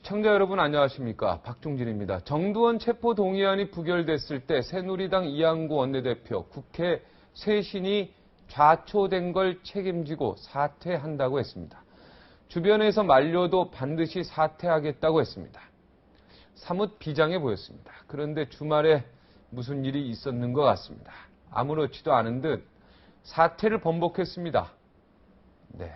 시청자 여러분 안녕하십니까. 박종진입니다. 정두원 체포동의안이 부결됐을 때 새누리당 이양구 원내대표 국회 쇄신이 좌초된 걸 책임지고 사퇴한다고 했습니다. 주변에서 말려도 반드시 사퇴하겠다고 했습니다. 사뭇 비장해 보였습니다. 그런데 주말에 무슨 일이 있었는 것 같습니다. 아무렇지도 않은 듯 사퇴를 번복했습니다. 네,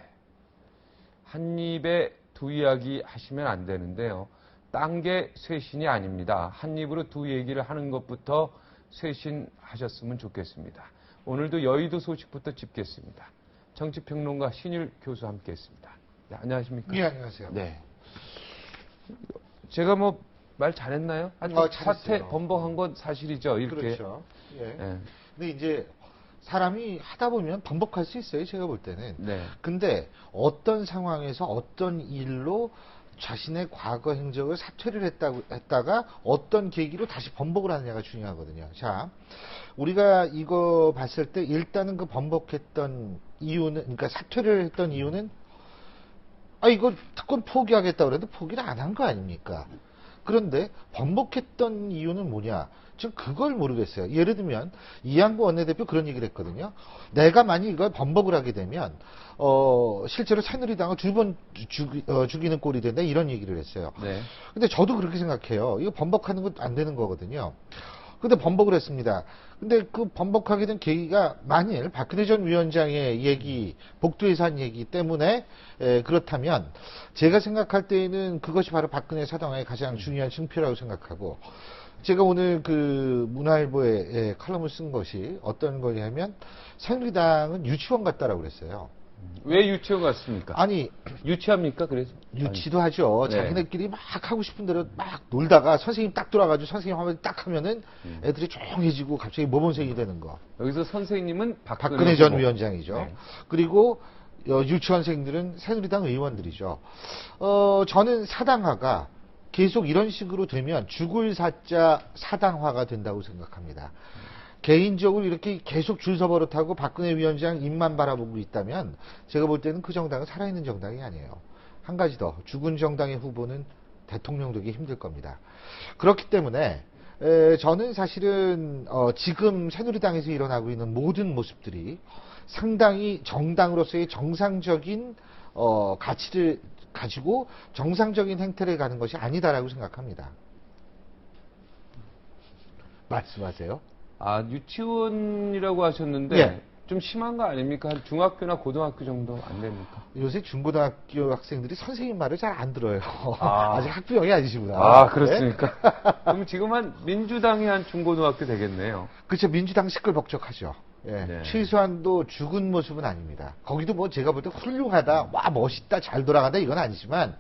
한 입에 두 이야기 하시면 안 되는데요. 딴 게 쇄신이 아닙니다. 한 입으로 두 얘기를 하는 것부터 쇄신하셨으면 좋겠습니다. 오늘도 여의도 소식부터 짚겠습니다. 정치평론가 신일 교수 함께했습니다. 네, 안녕하십니까? 네, 안녕하세요. 네, 제가 뭐 말 잘했나요? 사퇴 번복한 건 사실이죠. 이렇게. 그렇죠. 예. 네. 근데 이제 사람이 하다 보면 번복할 수 있어요. 제가 볼 때는. 네. 근데 어떤 상황에서 어떤 일로 자신의 과거 행적을 사퇴를 했다가 어떤 계기로 다시 번복을 하느냐가 중요하거든요. 자, 우리가 이거 봤을 때 일단은 그 번복했던 이유는, 그러니까 사퇴를 했던 이유는, 이거 특권 포기하겠다 그래도 포기를 안 한 거 아닙니까? 그런데 번복했던 이유는 뭐냐? 지금 그걸 모르겠어요. 예를 들면 이양구 원내대표 그런 얘기를 했거든요. 내가 만약 이걸 번복을 하게 되면 실제로 새누리당을 두 번 죽이는 꼴이 된다 이런 얘기를 했어요. 네. 근데 저도 그렇게 생각해요. 이거 번복하는 건 안 되는 거거든요. 근데 번복을 했습니다. 근데 그 번복하게 된 계기가 만일 박근혜 전 위원장의 얘기, 복도에서 한 얘기 때문에 그렇다면 제가 생각할 때에는 그것이 바로 박근혜 사당의 가장 중요한 증표라고 생각하고, 제가 오늘 그 문화일보에 칼럼을 쓴 것이 어떤 거냐면 새누리당은 유치원 같다라고 그랬어요. 왜 유치원 같습니까? 아니, 유치합니까? 그래서 유치도 하죠. 네. 자기네끼리 막 하고 싶은 대로 막 놀다가 선생님 딱 돌아가지고 선생님 하면 딱 하면은 애들이 조용해지고 갑자기 모범생이 되는 거. 여기서 선생님은 박근혜 전 위원장이죠. 네. 그리고 유치원생들은 새누리당 의원들이죠. 저는 사당화가 계속 이런 식으로 되면 죽을 사자 사당화가 된다고 생각합니다. 개인적으로 이렇게 계속 줄 서버릇하고 박근혜 위원장 입만 바라보고 있다면 제가 볼 때는 그 정당은 살아있는 정당이 아니에요. 한 가지 더, 죽은 정당의 후보는 대통령 되기 힘들 겁니다. 그렇기 때문에 저는 사실은 지금 새누리당에서 일어나고 있는 모든 모습들이 상당히 정당으로서의 정상적인 가치를 가지고 정상적인 행태를 가는 것이 아니다라고 생각합니다. 말씀하세요. 유치원이라고 하셨는데 예. 좀 심한 거 아닙니까? 한 중학교나 고등학교 정도 안 됩니까? 요새 중고등학교 학생들이 선생님 말을 잘 안 들어요. 아직 학부형이 아니시구나. 그렇습니까? 네? 그럼 지금 한 민주당이 한 중고등학교 되겠네요. 그렇죠. 민주당 시끌벅적하죠. 예. 네. 최소한도 죽은 모습은 아닙니다. 거기도 뭐 제가 볼 때 훌륭하다, 와 멋있다, 잘 돌아간다 이건 아니지만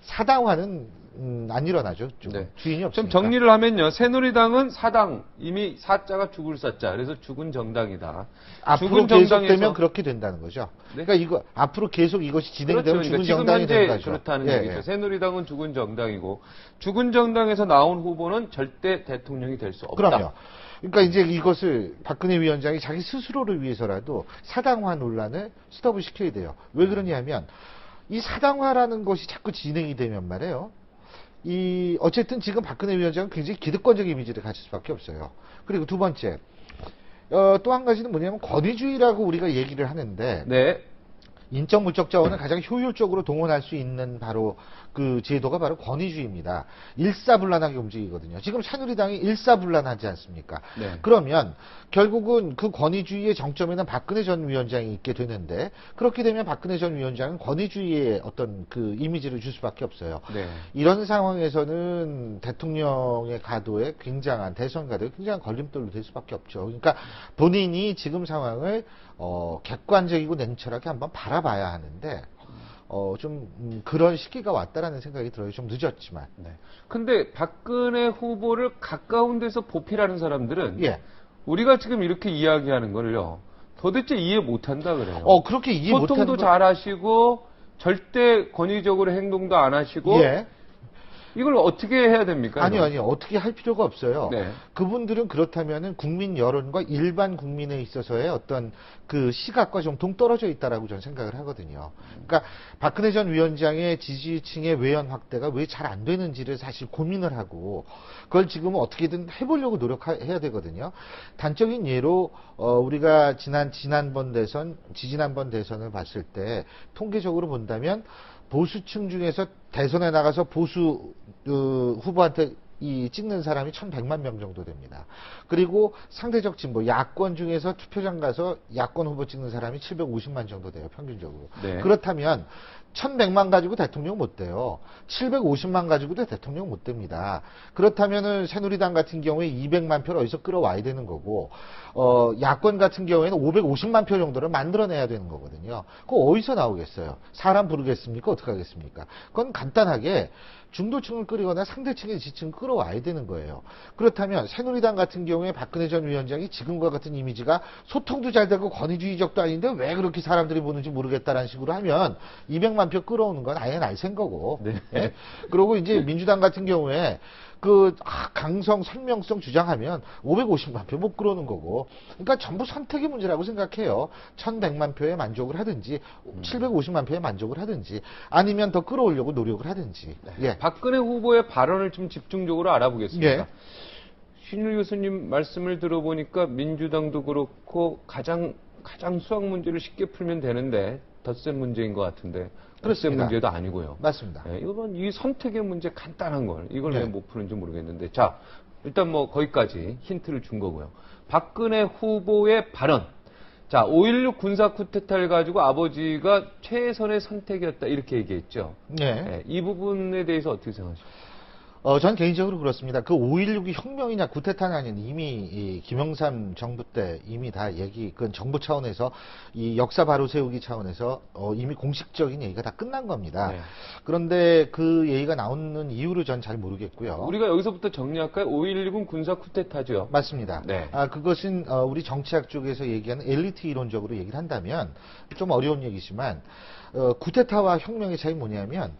사당화는 안 일어나죠. 네. 주인이 없으니까. 좀 정리를 하면요. 새누리당은 사당, 이미 사자가 죽을 사자. 그래서 죽은 정당이다. 앞으로 계속되면 그렇게 된다는 거죠. 네? 그러니까 이거 앞으로 계속 이것이 진행되면 그렇죠. 죽은 지금 정당이 현재 되는 거죠. 그렇다는 얘기죠. 새누리당은 죽은 정당이고 죽은 정당에서 나온 후보는 절대 대통령이 될 수 없다. 그럼요. 그러니까 이제 이것을 박근혜 위원장이 자기 스스로를 위해서라도 사당화 논란을 스톱을 시켜야 돼요. 왜 그러냐면 이 사당화라는 것이 자꾸 진행이 되면 말이에요. 어쨌든 지금 박근혜 위원장은 굉장히 기득권적 이미지를 가질 수밖에 없어요. 그리고 두 번째, 또 한 가지는 뭐냐면 권위주의라고 우리가 얘기를 하는데, 네. 인적 물적 자원을 가장 효율적으로 동원할 수 있는 바로 그 제도가 바로 권위주의입니다. 일사불란하게 움직이거든요. 지금 새누리당이 일사불란하지 않습니까? 네. 그러면 결국은 그 권위주의의 정점에는 박근혜 전 위원장이 있게 되는데, 그렇게 되면 박근혜 전 위원장은 권위주의의 어떤 그 이미지를 줄 수밖에 없어요. 네. 이런 상황에서는 대통령의 가도에 굉장한, 대선 가도에 굉장한 걸림돌로 될 수밖에 없죠. 그러니까 본인이 지금 상황을 객관적이고 냉철하게 한번 바라봐야 하는데, 그런 시기가 왔다라는 생각이 들어요. 좀 늦었지만. 네. 근데 박근혜 후보를 가까운 데서 보필하는 사람들은 예. 우리가 지금 이렇게 이야기하는 거를요. 도대체 이해 못한다 그래요. 그렇게 이해 못하는 소통도 잘 하시고 절대 권위적으로 행동도 안 하시고 예. 이걸 어떻게 해야 됩니까? 아니요. 어떻게 할 필요가 없어요. 네. 그분들은 그렇다면은 국민 여론과 일반 국민에 있어서의 어떤 그 시각과 좀 동떨어져 있다라고 저는 생각을 하거든요. 그러니까 박근혜 전 위원장의 지지층의 외연 확대가 왜 잘 안 되는지를 사실 고민을 하고 그걸 지금 어떻게든 해보려고 노력해야 되거든요. 단적인 예로 우리가 지난번 대선을 봤을 때 통계적으로 본다면 보수층 중에서 대선에 나가서 보수 후보한테 찍는 사람이 1,100만 명 정도 됩니다. 그리고 상대적 진보, 야권 중에서 투표장 가서 야권 후보 찍는 사람이 750만 정도 돼요, 평균적으로. 네. 그렇다면 1,100만 가지고 대통령 못 돼요. 750만 가지고도 대통령 못 됩니다. 그렇다면은 새누리당 같은 경우에 200만 표를 어디서 끌어와야 되는 거고, 야권 같은 경우에는 550만 표 정도를 만들어내야 되는 거거든요. 그거 어디서 나오겠어요? 사람 부르겠습니까? 어떻게 하겠습니까? 그건 간단하게 중도층을 끌거나 상대층의 지층을 끌어와야 되는 거예요. 그렇다면 새누리당 같은 경우에 박근혜 전 위원장이 지금과 같은 이미지가 소통도 잘 되고 권위주의적도 아닌데 왜 그렇게 사람들이 보는지 모르겠다라는 식으로 하면 200만 표 끌어오는 건 아예 날쌘 거고. 네. 예? 그리고 이제 민주당 같은 경우에 강성, 설명성 주장하면 550만 표 못 끌어오는 거고. 그러니까 전부 선택의 문제라고 생각해요. 1,100만 표에 만족을 하든지, 750만 표에 만족을 하든지, 아니면 더 끌어오려고 노력을 하든지. 예. 박근혜 후보의 발언을 좀 집중적으로 알아보겠습니다. 예. 신일 교수님 말씀을 들어보니까 민주당도 그렇고 가장 수학 문제를 쉽게 풀면 되는데 덧셈 문제인 것 같은데 덧셈 그렇습니다. 문제도 아니고요. 맞습니다. 이건 이 선택의 문제 간단한 걸 이걸 왜 네. 못 푸는지 모르겠는데 자 일단 뭐 거기까지 힌트를 준 거고요. 박근혜 후보의 발언. 자 5.16 군사 쿠데타를 가지고 아버지가 최선의 선택이었다 이렇게 얘기했죠. 네. 이 부분에 대해서 어떻게 생각하십니까? 전 개인적으로 그렇습니다. 그 5.16이 혁명이냐 구테타냐 아닌 이미 이 김영삼 정부 때 이미 다 그건 정부 차원에서 이 역사 바로 세우기 차원에서 이미 공식적인 얘기가 다 끝난 겁니다. 네. 그런데 그 얘기가 나오는 이유를 전 잘 모르겠고요. 우리가 여기서부터 정리할까요? 5.16은 군사 쿠데타죠. 맞습니다. 네. 그것은 우리 정치학 쪽에서 얘기하는 엘리트 이론적으로 얘기를 한다면 좀 어려운 얘기지만 구테타와 혁명의 차이 뭐냐면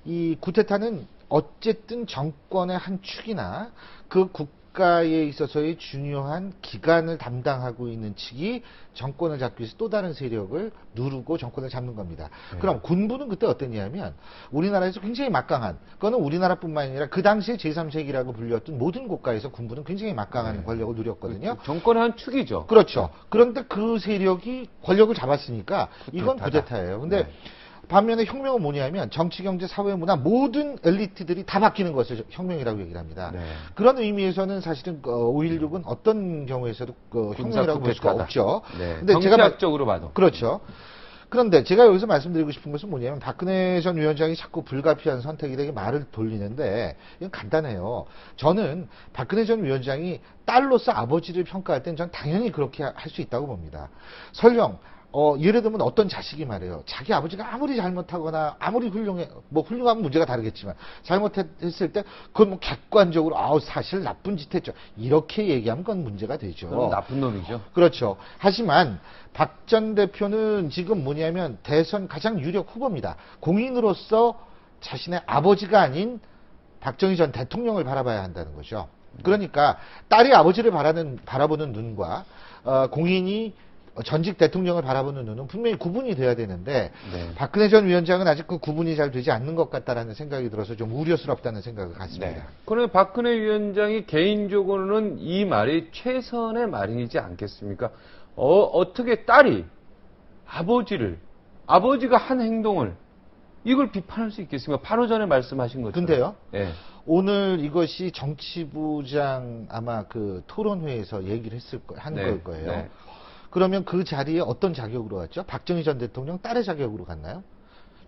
이 구테타는 어쨌든 정권의 한 축이나 그 국가에 있어서의 중요한 기관을 담당하고 있는 측이 정권을 잡기 위해서 또 다른 세력을 누르고 정권을 잡는 겁니다. 네. 그럼 군부는 그때 어땠냐면 우리나라에서 굉장히 막강한, 그거는 우리나라뿐만 아니라 그 당시에 제3세기라고 불렸던 모든 국가에서 군부는 굉장히 막강한 네. 권력을 누렸거든요. 정권의 한 축이죠. 그렇죠. 그런데 그 세력이 권력을 잡았으니까 이건 쿠데타다. 쿠데타예요. 근데 네. 반면에 혁명은 뭐냐면 정치, 경제, 사회, 문화 모든 엘리트들이 다 바뀌는 것을 혁명이라고 얘기를 합니다. 네. 그런 의미에서는 사실은 5.16은 어떤 경우에서도 혁명이라고 볼 수가 군사 없죠. 네. 근데 정치학적으로 봐도. 그렇죠. 그런데 제가 여기서 말씀드리고 싶은 것은 뭐냐면 박근혜 전 위원장이 자꾸 불가피한 선택이라고 말을 돌리는데 이건 간단해요. 저는 박근혜 전 위원장이 딸로서 아버지를 평가할 땐 전 당연히 그렇게 할 수 있다고 봅니다. 설령 예를 들면 어떤 자식이 말해요. 자기 아버지가 아무리 잘못하거나 아무리 훌륭하면 문제가 다르겠지만 잘못했을 때 그건 뭐 객관적으로 사실 나쁜 짓 했죠. 이렇게 얘기하면 그건 문제가 되죠. 그럼 나쁜 놈이죠. 그렇죠. 하지만 박 전 대표는 지금 뭐냐면 대선 가장 유력 후보입니다. 공인으로서 자신의 아버지가 아닌 박정희 전 대통령을 바라봐야 한다는 거죠. 그러니까 딸이 아버지를 바라보는 눈과 공인이 전직 대통령을 바라보는 눈은 분명히 구분이 돼야 되는데 네. 박근혜 전 위원장은 아직 그 구분이 잘 되지 않는 것 같다라는 생각이 들어서 좀 우려스럽다는 생각을 갖습니다. 네. 그러면 박근혜 위원장이 개인적으로는 이 말이 최선의 말이지 않겠습니까? 어떻게 딸이 아버지가 한 행동을 이걸 비판할 수 있겠습니까? 바로 전에 말씀하신 것처럼. 근데요. 네. 오늘 이것이 정치부장 아마 그 토론회에서 얘기를 한 네. 걸 거예요. 네. 그러면 그 자리에 어떤 자격으로 갔죠? 박정희 전 대통령 딸의 자격으로 갔나요?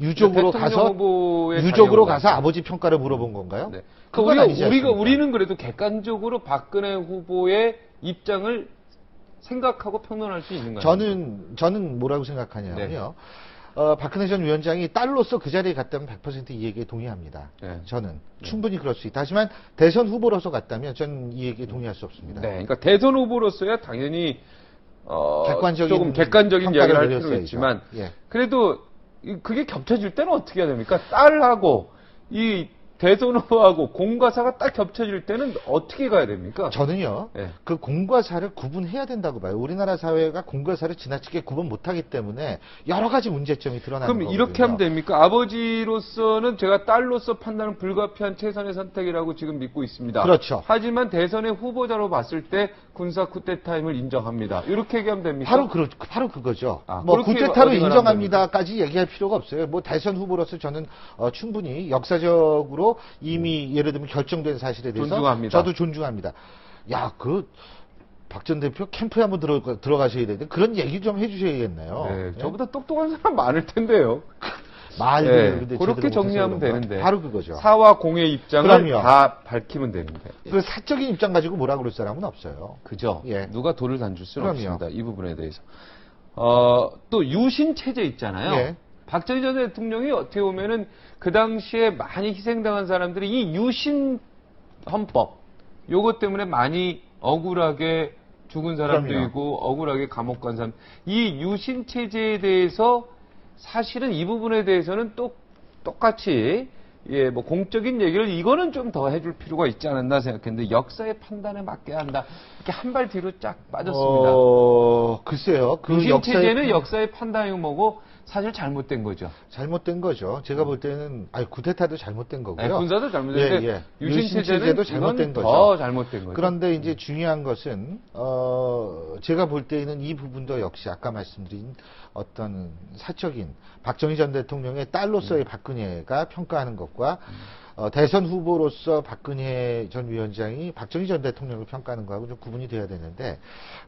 유족으로 가서 아버지 평가를 물어본 건가요? 네. 그건 아니지 않습니까? 우리는 그래도 객관적으로 박근혜 후보의 입장을 생각하고 평론할 수 있는 거예요. 저는 뭐라고 생각하냐면요. 박근혜 전 위원장이 딸로서 그 자리에 갔다면 100% 이 얘기에 동의합니다. 네. 저는 충분히 그럴 수 있다. 하지만 대선 후보로서 갔다면 저는 이 얘기에 동의할 수 없습니다. 네. 그러니까 대선 후보로서야 당연히 객관적인 객관적인 평가를 이야기를 할 필요는 내렸어야죠. 있지만 예. 그래도 그게 겹쳐질 때는 어떻게 해야 됩니까? 딸하고 이 대선 후보하고 공과 사가 딱 겹쳐질 때는 어떻게 가야 됩니까? 저는요, 네. 그 공과 사를 구분해야 된다고 봐요. 우리나라 사회가 공과 사를 지나치게 구분 못하기 때문에 여러 가지 문제점이 드러나는 그럼 거거든요. 이렇게 하면 됩니까? 아버지로서는 제가 딸로서 판단은 불가피한 최선의 선택이라고 지금 믿고 있습니다. 그렇죠. 하지만 대선의 후보자로 봤을 때 군사 쿠데타임을 인정합니다. 이렇게 얘기하면 됩니까? 바로 그거죠. 아, 뭐 그렇게 쿠데타로 어디가 인정합니다까지 얘기할 필요가 없어요. 뭐 대선 후보로서 저는 충분히 역사적으로 이미 예를 들면 결정된 사실에 대해서 존중합니다. 저도 존중합니다. 야, 박 전 대표 캠프에 한번 들어가셔야 되는데 그런 얘기 좀 해주셔야겠네요. 네, 예? 저보다 똑똑한 사람 많을 텐데요. 말을 네, 근데 그렇게 제대로 정리하면 못해서 그런가? 되는데. 바로 그거죠. 사와 공의 입장을 그럼요. 다 밝히면 되는데. 그 사적인 입장 가지고 뭐라 그럴 사람은 없어요. 그죠? 예. 누가 돌을 던질 수는 그럼요. 없습니다. 이 부분에 대해서. 또 유신 체제 있잖아요. 예. 박정희 전 대통령이 어떻게 보면은 그 당시에 많이 희생당한 사람들이 이 유신 헌법 요것 때문에 많이 억울하게 죽은 사람도 그럼요. 있고 억울하게 감옥 간 사람. 이 유신 체제에 대해서 사실은 이 부분에 대해서는 똑같이 예, 뭐 공적인 얘기를 이거는 좀 더 해줄 필요가 있지 않았나 생각했는데 역사의 판단에 맡게 한다. 이렇게 한 발 뒤로 쫙 빠졌습니다. 글쎄요. 그 유신 역사의 체제는 역사의 판단이 뭐고 사실 잘못된 거죠. 잘못된 거죠. 제가 볼 때는 쿠데타도 잘못된 거고요. 네, 군사도 잘못됐는데 예, 예. 유신 체제는 체제도 이건 잘못된 거죠. 더 잘못된 거죠. 그런데 이제 중요한 것은 제가 볼 때는 이 부분도 역시 아까 말씀드린 어떤 사적인 박정희 전 대통령의 딸로서의 박근혜가 평가하는 것과 대선 후보로서 박근혜 전 위원장이 박정희 전 대통령을 평가하는 거하고 좀 구분이 돼야 되는데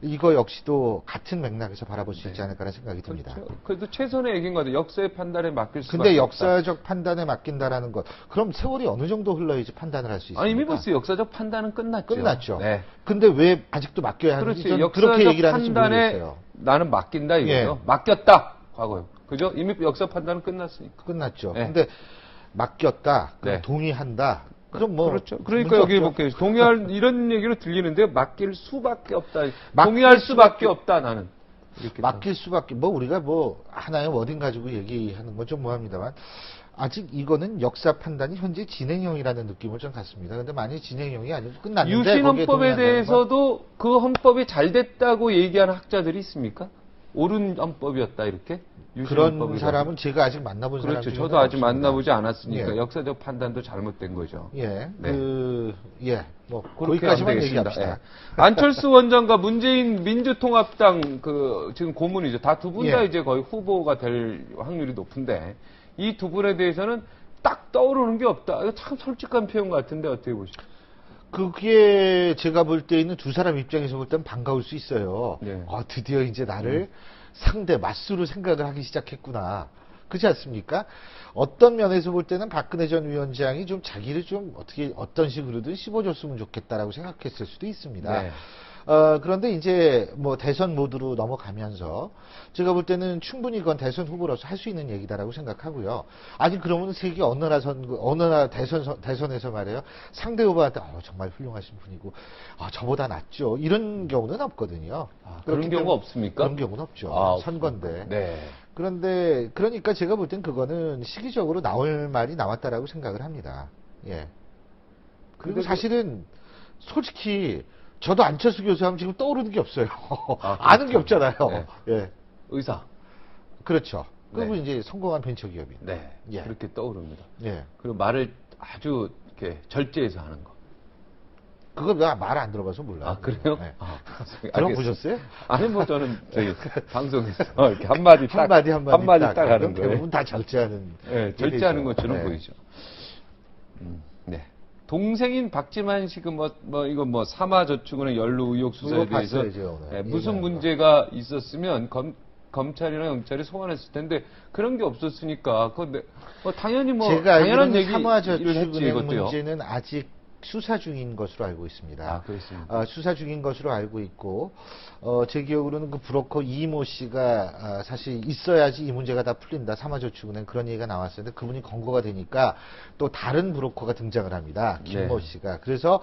이거 역시도 같은 맥락에서 바라볼 수 있지 않을까라는 생각이 듭니다. 그렇죠. 그래도 최선의 얘기인 것 같아요. 역사의 판단에 맡길 수밖에 근데 없다. 역사적 판단에 맡긴다라는 것, 그럼 세월이 어느 정도 흘러야지 판단을 할 수 있습니까? 아니, 이미 벌써 역사적 판단은 끝났죠. 끝났죠. 네. 근데 왜 아직도 맡겨야 하는지 그렇지. 저는 역사적 그렇게 얘기를 하는지 판단에 모르겠어요. 나는 맡긴다 이거죠. 예. 맡겼다. 과거요. 그죠? 이미 역사 판단은 끝났으니까. 끝났죠. 네. 근데 맡겼다, 그럼 네. 동의한다. 그럼 뭐 그렇죠. 그러니까 여기 문제 없죠. 볼게요. 동의할 이런 얘기로 들리는데 맡길 수밖에 없다. 맡길 동의할 수밖에 수밖에 없다 나는. 이렇게 맡길 수밖에 우리가 하나의 워딩 가지고 얘기하는 건 좀 뭐합니다만 아직 이거는 역사 판단이 현재 진행형이라는 느낌을 좀 갖습니다. 근데 만약 진행형이 아니고 끝났는데 유신 거기에 헌법에 동의한다는 건 대해서도 그 헌법이 잘 됐다고 얘기하는 학자들이 있습니까? 옳은 헌법이었다 이렇게? 유신 그런 헌법이라고. 사람은 제가 아직 만나본 사람 그렇죠. 중에는 저도 아직 없습니다. 만나보지 않았으니까 예. 역사적 판단도 잘못된 거죠. 예, 네. 그렇게 거기까지만 하면 되겠습니다. 얘기합시다. 예. 안철수 원장과 문재인 민주통합당 지금 고문이죠. 다 두 분 다 예. 이제 거의 후보가 될 확률이 높은데 이 두 분에 대해서는 딱 떠오르는 게 없다. 이거 참 솔직한 표현 같은데 어떻게 보시죠? 그게 제가 볼 때 있는 두 사람 입장에서 볼 땐 반가울 수 있어요. 네. 드디어 이제 나를 상대 맞수로 생각을 하기 시작했구나. 그렇지 않습니까? 어떤 면에서 볼 때는 박근혜 전 위원장이 좀 자기를 좀 어떤 식으로든 씹어줬으면 좋겠다라고 생각했을 수도 있습니다. 네. 그런데 이제 대선 모드로 넘어가면서 제가 볼 때는 충분히 그건 대선 후보로서 할 수 있는 얘기다라고 생각하고요. 아니 그러면 세계 어느 나라 대선에서 말이에요. 상대 후보한테 정말 훌륭하신 분이고 저보다 낫죠. 이런 경우는 없거든요. 그런 그렇기 경우가 때문에 없습니까? 그런 경우는 없죠. 아, 선거인데. 네. 그런데 그러니까 제가 볼 땐 그거는 시기적으로 나올 말이 나왔다라고 생각을 합니다. 예. 그리고 근데 사실은 솔직히 저도 안철수 교수하면 지금 떠오르는 게 없어요. 그렇죠. 아는 게 없잖아요. 네. 예. 의사. 그렇죠. 그리고 네. 이제 성공한 벤처기업인. 네. 예. 그렇게 떠오릅니다. 예. 그리고 말을 아주 이렇게 절제해서 하는 거. 그거 내가 말 안 들어봐서 몰라요. 아, 그래요? 네. 아, 들어보셨어요? 아니, 뭐 저는 저희 방송에서 이렇게 한마디 딱, 한마디 딱 하는 거예요. 대부분 다 절제하는. 네, 절제하는 일이죠. 것처럼 네. 보이죠. 네. 동생인 박지만 씨가 이거 삼화저축은행 연루 의혹 수사에 그거 대해서 봤어요, 제가 오늘. 무슨 얘기하는 거. 문제가 있었으면 검찰이나 경찰이 소환했을 텐데 그런 게 없었으니까 당연히 제가 당연한 알기로는 얘기를 했지 삼화저축은행 이것도요. 문제는 아직 수사 중인 것으로 알고 있습니다. 아, 그렇습니까? 수사 중인 것으로 알고 있고, 제 기억으로는 그 브로커 이모 씨가 사실 있어야지 이 문제가 다 풀린다. 삼화저축은행 그런 얘기가 나왔었는데 그분이 권고가 되니까 또 다른 브로커가 등장을 합니다. 김모 네. 씨가. 그래서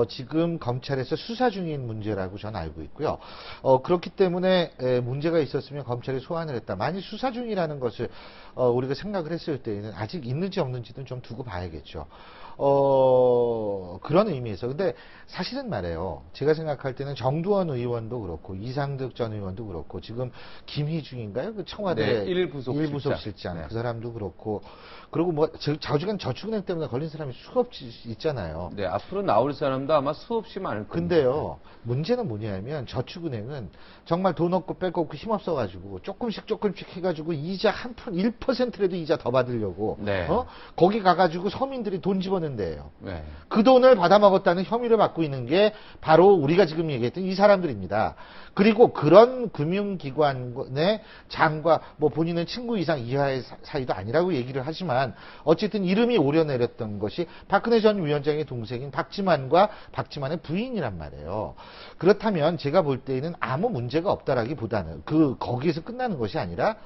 지금 검찰에서 수사 중인 문제라고 저는 알고 있고요. 그렇기 때문에 문제가 있었으면 검찰이 소환을 했다. 만일 수사 중이라는 것을 우리가 생각을 했을 때에는 아직 있는지 없는지는 좀 두고 봐야겠죠. 그런 의미에서. 근데 사실은 말이에요. 제가 생각할 때는 정두원 의원도 그렇고, 이상득 전 의원도 그렇고, 지금 김희중인가요? 그 청와대 네, 일부속실장. 그 네. 사람도 그렇고, 그리고 뭐, 자주간 저축은행 때문에 걸린 사람이 수없이 있잖아요. 네, 앞으로 나올 사람도 아마 수없이 많을 겁니다. 근데요, 문제는 뭐냐면 저축은행은 정말 돈 없고 뺄거 없고 힘없어가지고 조금씩 해가지고 이자 1%라도 이자 더 받으려고 네. 거기 가가지고 서민들이 돈 집어넣는데요. 네. 그 돈을 받아먹었다는 혐의를 받고 있는 게 바로 우리가 지금 얘기했던 이 사람들입니다. 그리고 그런 금융기관의 장과 뭐 본인은 친구 이상 이하의 사이도 아니라고 얘기를 하지만 어쨌든 이름이 오려내렸던 것이 박근혜 전 위원장의 동생인 박지만과 박지만의 부인이란 말이에요. 그렇다면 제가 볼 때에는 아무 문제가 없다라기보다는 거기에서 끝나는 것이 아니라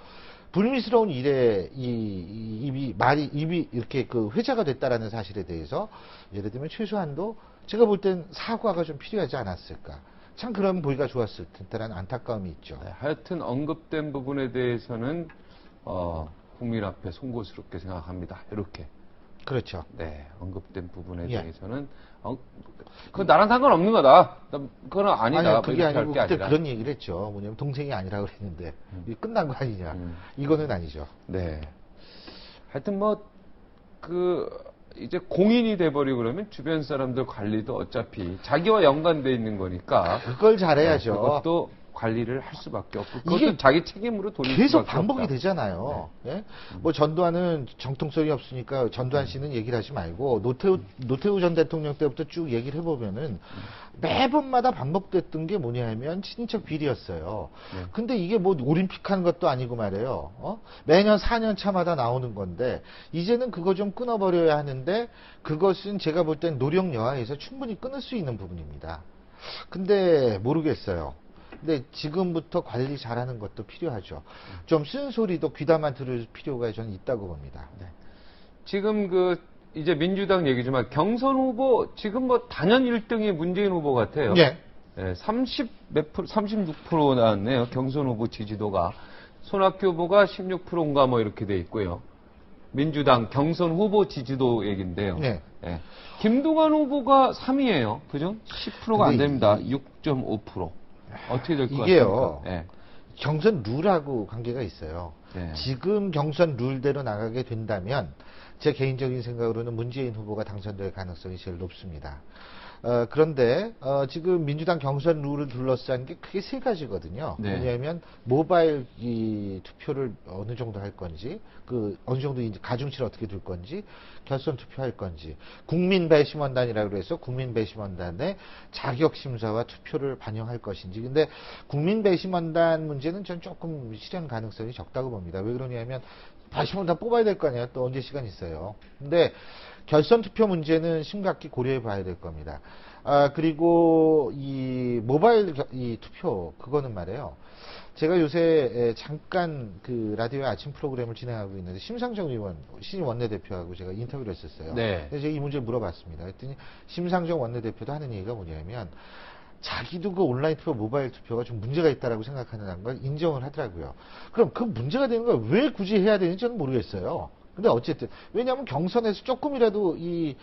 불미스러운 일에 입이 이렇게 회자가 됐다라는 사실에 대해서 예를 들면 최소한도 제가 볼 땐 사과가 좀 필요하지 않았을까. 참 그런 보기가 좋았을 텐데라는 안타까움이 있죠. 네, 하여튼 언급된 부분에 대해서는 국민 앞에 송구스럽게 생각합니다. 이렇게. 그렇죠. 네, 언급된 부분에 예. 대해서는 그건 나랑 상관없는 거다. 그건 아니다. 아니요, 뭐 그게 이렇게 아니고 할 게 그때 아니라. 그런 얘기를 했죠. 뭐냐면 동생이 아니라 그랬는데 이게 끝난 거 아니냐. 이거는 아니죠. 네. 하여튼 이제 공인이 돼버리고 그러면 주변 사람들 관리도 어차피 자기와 연관돼 있는 거니까. 그걸 잘해야죠. 네, 그것도 관리를 할 수밖에 없고. 그것도 이게 자기 책임으로 돌릴 계속 수밖에 반복이 없다. 되잖아요. 예? 뭐 전두환은 정통성이 없으니까 전두환 씨는 얘기를 하지 말고 노태우 전 대통령 때부터 쭉 얘기를 해보면은 매번마다 반복됐던 게 뭐냐면 친인척 비리였어요. 네. 근데 이게 뭐 올림픽 하는 것도 아니고 말이에요. 매년 4년 차마다 나오는 건데 이제는 그거 좀 끊어버려야 하는데 그것은 제가 볼 땐 노력 여하에서 충분히 끊을 수 있는 부분입니다. 근데 모르겠어요. 근데 지금부터 관리 잘하는 것도 필요하죠. 좀 쓴소리도 귀담아 들을 필요가 저는 있다고 봅니다. 네. 지금 이제 민주당 얘기지만 경선 후보 지금 단연 1등이 문재인 후보 같아요. 예. 네, 36% 나왔네요. 경선 후보 지지도가. 손학규 후보가 16%인가 이렇게 돼 있고요. 민주당 경선 후보 지지도 얘기인데요. 네. 네. 김두관 후보가 3위예요. 그죠? 10%가 안 됩니다. 6.5%. 어떻게 될 것 같습니까? 이게요. 네. 경선 룰하고 관계가 있어요. 네. 지금 경선 룰대로 나가게 된다면 제 개인적인 생각으로는 문재인 후보가 당선될 가능성이 제일 높습니다. 그런데 지금 민주당 경선 룰을 둘러싼 게 크게 세 가지거든요. 네. 뭐냐면 모바일 투표를 어느 정도 할 건지, 어느 정도 이제 가중치를 어떻게 둘 건지, 결선 투표할 건지, 국민 배심원단이라고 해서 국민 배심원단의 자격 심사와 투표를 반영할 것인지. 근데 국민 배심원단 문제는 전 조금 실현 가능성이 적다고 봅니다. 왜 그러냐면 배심원단 뽑아야 될 거 아니에요. 또 언제 시간 있어요. 근데 결선 투표 문제는 심각히 고려해 봐야 될 겁니다. 그리고 이 모바일 투표, 그거는 말이에요. 제가 요새 잠깐 라디오 아침 프로그램을 진행하고 있는데 심상정 의원, 신임 원내대표하고 제가 인터뷰를 했었어요. 네. 그래서 제가 이 문제를 물어봤습니다. 그랬더니 심상정 원내대표도 하는 얘기가 뭐냐면 자기도 온라인 투표, 모바일 투표가 좀 문제가 있다라고 생각하는 걸 인정을 하더라고요. 그럼 그 문제가 되는 걸 왜 굳이 해야 되는지 저는 모르겠어요. 근데 어쨌든 왜냐하면 경선에서 조금이라도 이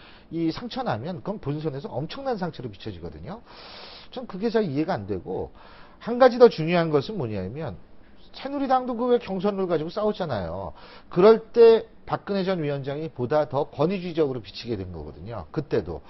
상처 나면 그건 본선에서 엄청난 상처로 비춰지거든요. 전 그게 잘 이해가 안 되고 한 가지 더 중요한 것은 뭐냐면 새누리당도 왜 경선을 가지고 싸웠잖아요. 그럴 때 박근혜 전 위원장이 보다 더 권위주의적으로 비치게 된 거거든요. 그때도.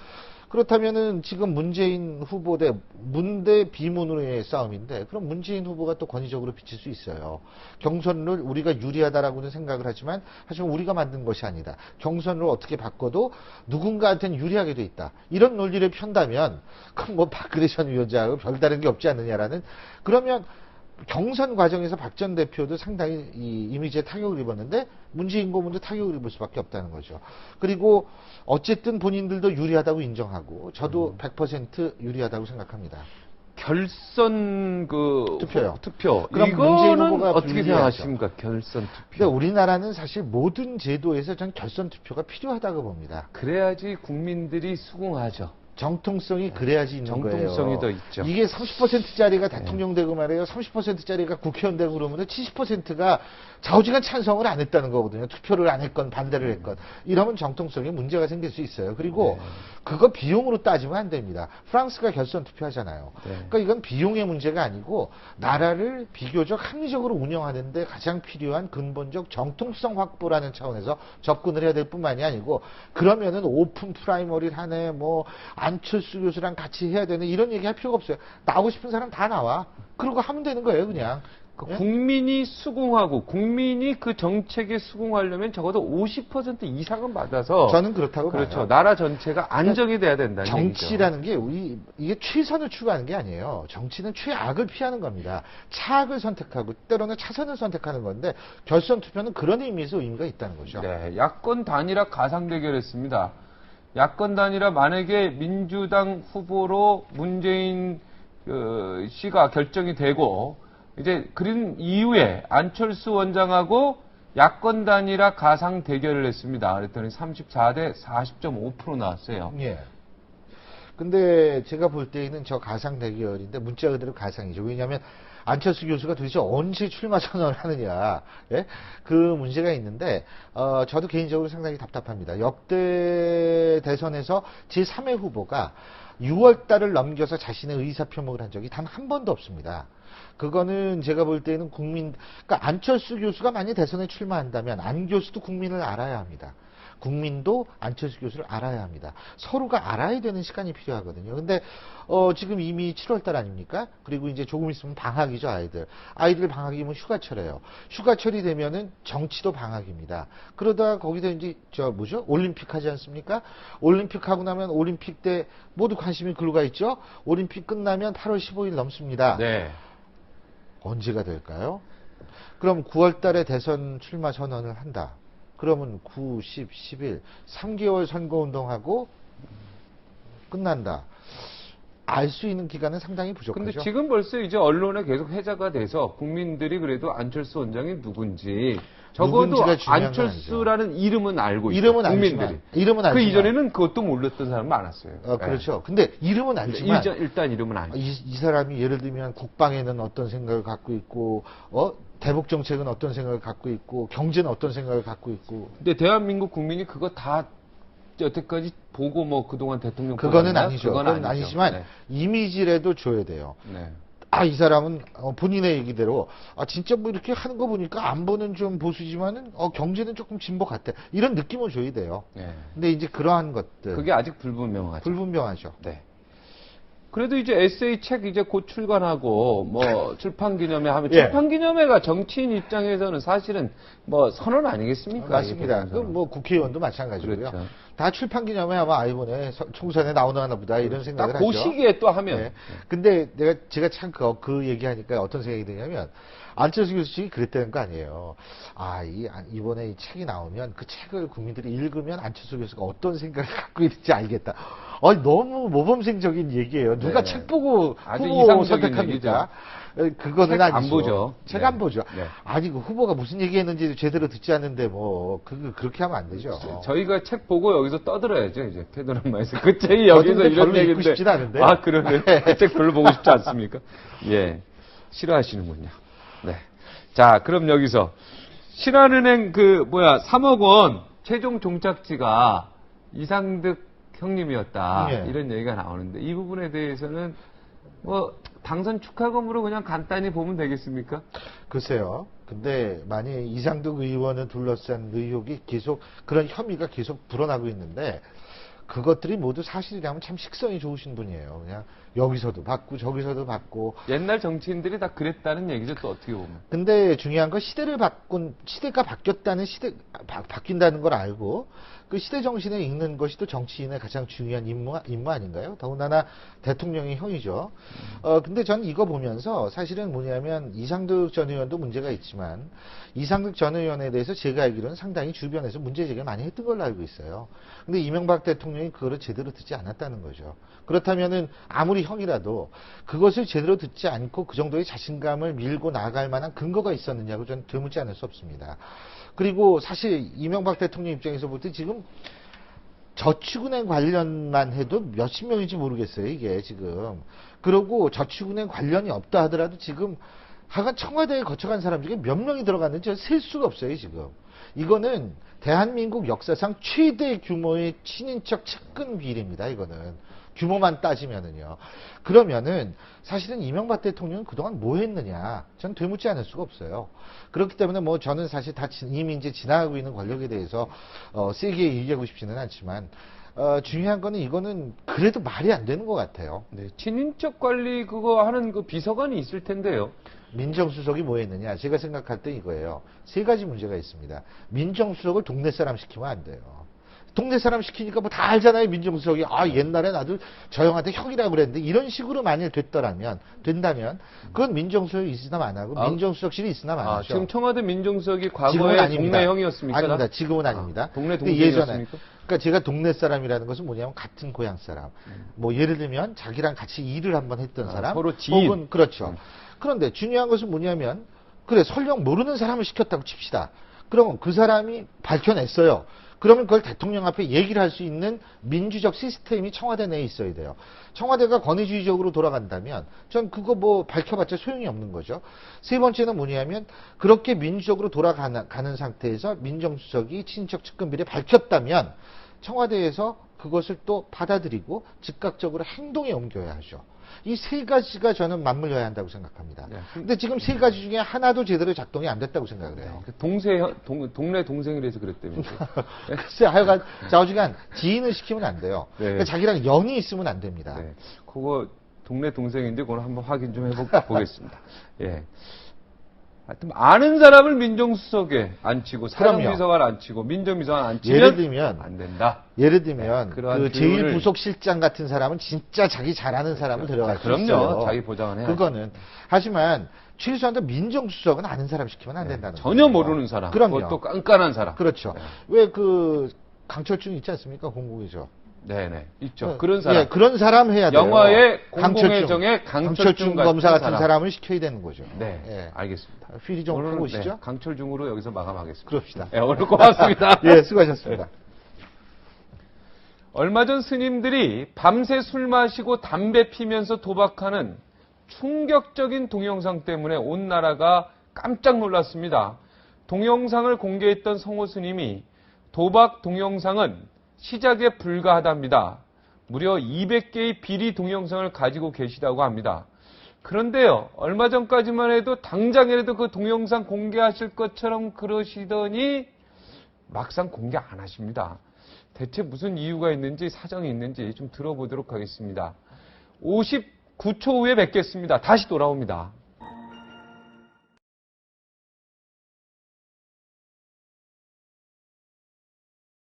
그렇다면은 지금 문재인 후보 대 문대 비문으로의 싸움인데 그럼 문재인 후보가 또 권위적으로 비칠 수 있어요. 경선을 우리가 유리하다라고는 생각을 하지만 하지만 우리가 만든 것이 아니다. 경선을 어떻게 바꿔도 누군가한테는 유리하게 돼 있다. 이런 논리를 편다면 그럼 뭐 박근혜 전 위원장하고 별다른 게 없지 않느냐라는 그러면 경선 과정에서 박 전 대표도 상당히 이 이미지에 타격을 입었는데 문재인 고문도 타격을 입을 수밖에 없다는 거죠. 그리고 어쨌든 본인들도 유리하다고 인정하고 저도 100% 유리하다고 생각합니다. 결선 투표요. 투표. 그럼 문재인 이거는 후보가 어떻게 불리하죠. 생각하십니까? 결선 근데 투표. 우리나라는 사실 모든 제도에서 전 결선 투표가 필요하다고 봅니다. 그래야지 국민들이 수긍하죠. 정통성이 그래야지 있는 거예요. 정통성이 더 있죠. 이게 30%짜리가 대통령 되고 말이에요. 30%짜리가 국회의원 되고 그러면 70%가 좌우지간 찬성을 안 했다는 거거든요. 투표를 안 했건 반대를 했건. 이러면 정통성에 문제가 생길 수 있어요. 그리고 그거 비용으로 따지면 안 됩니다. 프랑스가 결선 투표하잖아요. 그러니까 이건 비용의 문제가 아니고 나라를 비교적 합리적으로 운영하는데 가장 필요한 근본적 정통성 확보라는 차원에서 접근을 해야 될 뿐만이 아니고 그러면은 오픈 프라이머리를 하네 뭐 안철수 교수랑 같이 해야 되는 이런 얘기 할 필요가 없어요. 나오고 싶은 사람 다 나와. 그러고 하면 되는 거예요, 그냥. 예? 국민이 수긍하고 국민이 그 정책에 수긍하려면 적어도 50% 이상은 받아서 저는 그렇다고 봐요. 그렇죠. 나라 전체가 안정이 돼야 된다는 정치라는 얘기죠. 게 이게 최선을 추구하는 게 아니에요. 정치는 최악을 피하는 겁니다. 차악을 선택하고 때로는 차선을 선택하는 건데 결선 투표는 그런 의미에서 의미가 있다는 거죠. 네, 야권 단일화 가상 대결했습니다. 야권 단일화 만약에 민주당 후보로 문재인 씨가 결정이 되고 이제 그런 이후에 안철수 원장하고 야권 단일화 가상 대결을 했습니다. 그랬더니 34대 40.5% 나왔어요. 예. 근데 제가 볼 때에는 저 가상 대결인데 문자 그대로 가상이죠. 왜냐하면 안철수 교수가 도대체 언제 출마 선언을 하느냐, 예? 그 문제가 있는데 저도 개인적으로 상당히 답답합니다. 역대 대선에서 제3의 후보가 6월 달을 넘겨서 자신의 의사 표명을 한 적이 단 한 번도 없습니다. 그거는 제가 볼 때는 그러니까 안철수 교수가 만약 대선에 출마한다면 안 교수도 국민을 알아야 합니다. 국민도 안철수 교수를 알아야 합니다. 서로가 알아야 되는 시간이 필요하거든요. 근데 지금 이미 7월 달 아닙니까? 그리고 이제 조금 있으면 방학이죠, 아이들. 아이들 방학이면 휴가철이에요. 휴가철이 되면은 정치도 방학입니다. 그러다 거기서 이제 올림픽 하지 않습니까? 올림픽 하고 나면 올림픽 때 모두 관심이 글로 가 있죠. 올림픽 끝나면 8월 15일 넘습니다. 네. 언제가 될까요? 그럼 9월 달에 대선 출마 선언을 한다. 그러면 9, 10, 11, 3개월 선거운동하고 끝난다. 알 수 있는 기간은 상당히 부족하죠. 근데 지금 벌써 이제 언론에 계속 회자가 돼서 국민들이 그래도 안철수 원장이 누군지 적어도 안철수라는 이름은 알고 있어요. 이름은 국민들이. 알지만, 이름은 알지만. 그 이전에는 그것도 몰랐던 사람 많았어요. 그렇죠. 근데 이름은 알지만 일단 이름은 알죠. 이 사람이 예를 들면 국방에는 어떤 생각을 갖고 있고 대북 정책은 어떤 생각을 갖고 있고 경제는 어떤 생각을 갖고 있고. 근데 대한민국 국민이 그거 다 여태까지 보고 뭐 그동안 대통령 그거는 뽑았나? 아니죠. 그건 그건 아니죠. 아니지만 네. 이미지라도 줘야 돼요. 네. 이 사람은 본인의 얘기대로 진짜 뭐 이렇게 하는 거 보니까 안보는 좀 보수지만은 경제는 조금 진보 같아. 이런 느낌을 줘야 돼요. 네. 근데 이제 그러한 것들 그게 아직 불분명하죠. 불분명하죠. 네. 그래도 이제 에세이 책 이제 곧 출간하고 뭐 출판 기념회 하면 예. 출판 기념회가 정치인 입장에서는 사실은 뭐 선언 아니겠습니까? 맞습니다. 그 뭐 국회의원도 마찬가지고요. 그렇죠. 다 출판 기념회 하면 이번에 총선에 나오나 보다 이런 생각을 딱 그 하죠. 시기에 또 하면. 네. 근데 제가 참 그 얘기하니까 어떤 생각이 드냐면 안철수 교수님이 그랬다는 거 아니에요. 이번에 이 책이 나오면 그 책을 국민들이 읽으면 안철수 교수가 어떤 생각을 갖고 있는지 알겠다. 너무 모범생적인 얘기예요. 누가 네. 책 보고 아주 후보 이상적인 선택합니까? 그거는 책 안 아니죠. 보죠. 책 네. 안 보죠. 네. 그 후보가 무슨 얘기했는지 제대로 듣지 않는데 그렇게 하면 안 되죠. 저희가 책 보고 여기서 떠들어야죠, 이제. 페노라마에서. 그 책이 여기서 이런 별로 읽고 얘기인데. 싶진 않은데. 그러네. 그 책 별로 보고 싶지 않습니까? 예. 싫어하시는군요. 네. 자, 그럼 여기서. 신한은행 3억 원 최종 종착지가 이상득 형님이었다. 예. 이런 얘기가 나오는데 이 부분에 대해서는 당선 축하금으로 그냥 간단히 보면 되겠습니까? 글쎄요. 근데 만약 이상득 의원을 둘러싼 의혹이 계속 그런 혐의가 계속 불어나고 있는데 그것들이 모두 사실이라면 참 식성이 좋으신 분이에요. 그냥 여기서도 받고 저기서도 받고. 옛날 정치인들이 다 그랬다는 얘기죠. 또 어떻게 보면. 근데 중요한 건 시대가 바뀌었다는 바뀐다는 걸 알고 그 시대 정신에 읽는 것이 또 정치인의 가장 중요한 임무 아닌가요? 더군다나 대통령의 형이죠. 근데 전 이거 보면서 사실은 뭐냐면 이상득 전 의원도 문제가 있지만 이상득 전 의원에 대해서 제가 알기로는 상당히 주변에서 문제 제기를 많이 했던 걸로 알고 있어요. 근데 이명박 대통령이 그거를 제대로 듣지 않았다는 거죠. 그렇다면은 아무리 형이라도 그것을 제대로 듣지 않고 그 정도의 자신감을 밀고 나갈 만한 근거가 있었느냐고 저는 되묻지 않을 수 없습니다. 그리고 사실 이명박 대통령 입장에서 볼 때 지금 저축은행 관련만 해도 몇십 명인지 모르겠어요, 이게 지금. 그리고 저축은행 관련이 없다 하더라도 지금 하여간 청와대에 거쳐간 사람 중에 몇 명이 들어갔는지 셀 수가 없어요, 지금. 이거는 대한민국 역사상 최대 규모의 친인척 측근 비리입니다, 이거는. 규모만 따지면은요. 그러면은 사실은 이명박 대통령은 그동안 뭐 했느냐? 전 되묻지 않을 수가 없어요. 그렇기 때문에 뭐 저는 사실 다 이미 이제 지나가고 있는 권력에 대해서 세게 얘기하고 싶지는 않지만 중요한 거는 이거는 그래도 말이 안 되는 것 같아요. 네, 친인척 관리 그거 하는 그 비서관이 있을 텐데요. 민정수석이 뭐 했느냐? 제가 생각할 때 이거예요. 세 가지 문제가 있습니다. 민정수석을 동네 사람 시키면 안 돼요. 동네 사람 시키니까 뭐 다 알잖아요, 민정수석이. 아, 옛날에 나도 저 형한테 형이라고 그랬는데, 이런 식으로 만일 된다면, 그건 민정수석이 있으나 마나고, 민정수석실이 있으나 마나죠. 지금 청와대 민정수석이 지금은 과거에 아닙니다. 동네 형이었습니까? 아닙니다. 지금은 아닙니다. 동네 근데 예전에. 동생이었습니까? 그러니까 제가 동네 사람이라는 것은 뭐냐면 같은 고향 사람. 뭐 예를 들면 자기랑 같이 일을 한번 했던 사람. 서로 지인. 혹은 그렇죠. 그런데 중요한 것은 뭐냐면, 그래, 설령 모르는 사람을 시켰다고 칩시다. 그러면 그 사람이 밝혀냈어요. 그러면 그걸 대통령 앞에 얘기를 할 수 있는 민주적 시스템이 청와대 내에 있어야 돼요. 청와대가 권위주의적으로 돌아간다면 전 그거 뭐 밝혀봤자 소용이 없는 거죠. 세 번째는 뭐냐면 그렇게 민주적으로 돌아가는 상태에서 민정수석이 친인척 측근 비리를 밝혔다면 청와대에서 그것을 또 받아들이고 즉각적으로 행동에 옮겨야 하죠. 이 세 가지가 저는 맞물려야 한다고 생각합니다. 네. 근데 지금 세 가지 중에 하나도 제대로 작동이 안 됐다고 생각을 해요. 동네 동생이라서 그랬다면서. 글쎄, 하여간 좌우지간 지인을 시키면 안 돼요. 네. 그러니까 자기랑 연이 있으면 안 됩니다. 네. 그거 동네 동생인데 그걸 한번 확인 좀 해보겠습니다. 예. 하여튼 아는 사람을 민정수석에 앉히고 사정비서관 앉히고 민정비서관 앉히면 예를 들면 안 된다. 예를 들면 네, 그러한 그 제일 교훈을- 부속실장 같은 사람은 진짜 자기 잘하는 사람을 데려갈 수 있어요. 그럼요. 자기 보장은 해야죠. 그거는 하지만 최소한 민정수석은 아는 사람 시키면 안 된다는 거예요. 전혀 모르는 사람. 그럼요. 그것도 깐깐한 사람. 그렇죠. 네. 왜 그 강철중 있지 않습니까? 공공의죠. 네네. 있죠. 그런 사람. 예, 그런 사람 해야 돼요. 영화의 공공의 정의 강철중 검사 같은 사람. 사람을 시켜야 되는 거죠. 네. 예. 알겠습니다. 필이 좀 오늘은 풀고 오시죠? 강철중으로 여기서 마감하겠습니다. 그럽시다. 네, 오늘 고맙습니다. 예, 수고하셨습니다. 얼마 전 스님들이 밤새 술 마시고 담배 피면서 도박하는 충격적인 동영상 때문에 온 나라가 깜짝 놀랐습니다. 동영상을 공개했던 성호 스님이 도박 동영상은 시작에 불과하답니다. 무려 200개의 비리 동영상을 가지고 계시다고 합니다. 그런데요, 얼마 전까지만 해도 당장이라도 그 동영상 공개하실 것처럼 그러시더니 막상 공개 안 하십니다. 대체 무슨 이유가 있는지 사정이 있는지 좀 들어보도록 하겠습니다. 59초 후에 뵙겠습니다. 다시 돌아옵니다.